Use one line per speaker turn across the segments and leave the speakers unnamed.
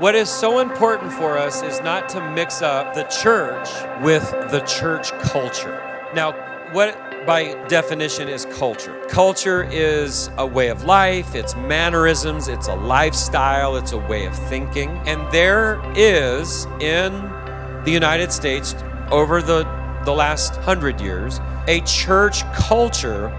What is so important for us is not to mix up the church with the church culture. Now, what by definition is culture? Culture is a way of life, it's mannerisms, it's a lifestyle, it's a way of thinking. And there is in the United States over the last 100 years, a church culture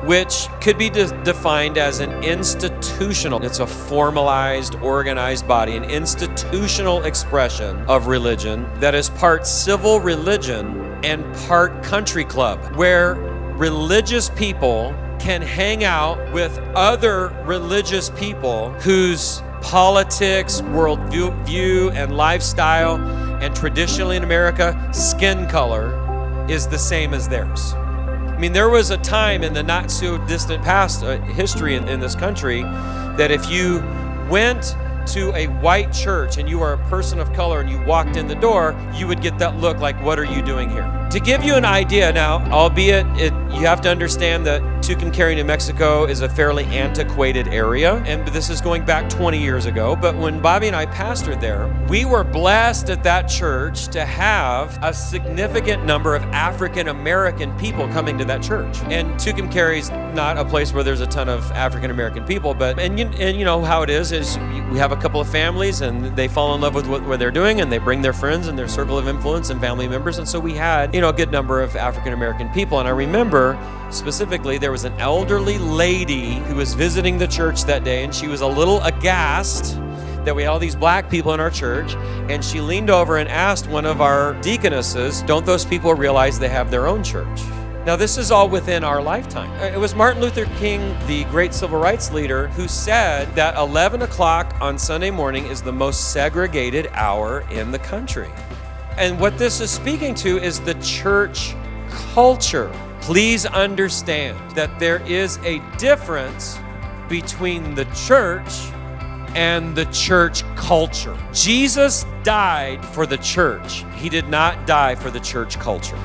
which could be defined as an institutional, it's a formalized, organized body, an institutional expression of religion that is part civil religion and part country club, where religious people can hang out with other religious people whose politics, worldview, and lifestyle, and traditionally in America, skin color is the same as theirs. I mean, there was a time in the not so distant past history in this country that if you went to a white church and you were a person of color and you walked in the door, you would get that look like, what are you doing here? To give you an idea now, albeit you have to understand that Tucumcari, New Mexico is a fairly antiquated area, and this is going back 20 years ago, but when Bobby and I pastored there, we were blessed at that church to have a significant number of African American people coming to that church. And Tucumcari is not a place where there's a ton of African American people, but and you know how it is we have a couple of families and they fall in love with what they're doing and they bring their friends and their circle of influence and family members, and so we had a good number of African American people. And I remember specifically there was an elderly lady who was visiting the church that day, and she was a little aghast that we had all these black people in our church, and she leaned over and asked one of our deaconesses, don't those people realize they have their own church? Now, this is all within our lifetime. It was Martin Luther King, the great civil rights leader, who said that 11 o'clock on Sunday morning is the most segregated hour in the country. And what this is speaking to is the church culture. Please understand that there is a difference between the church and the church culture. Jesus died for the church. He did not die for the church culture.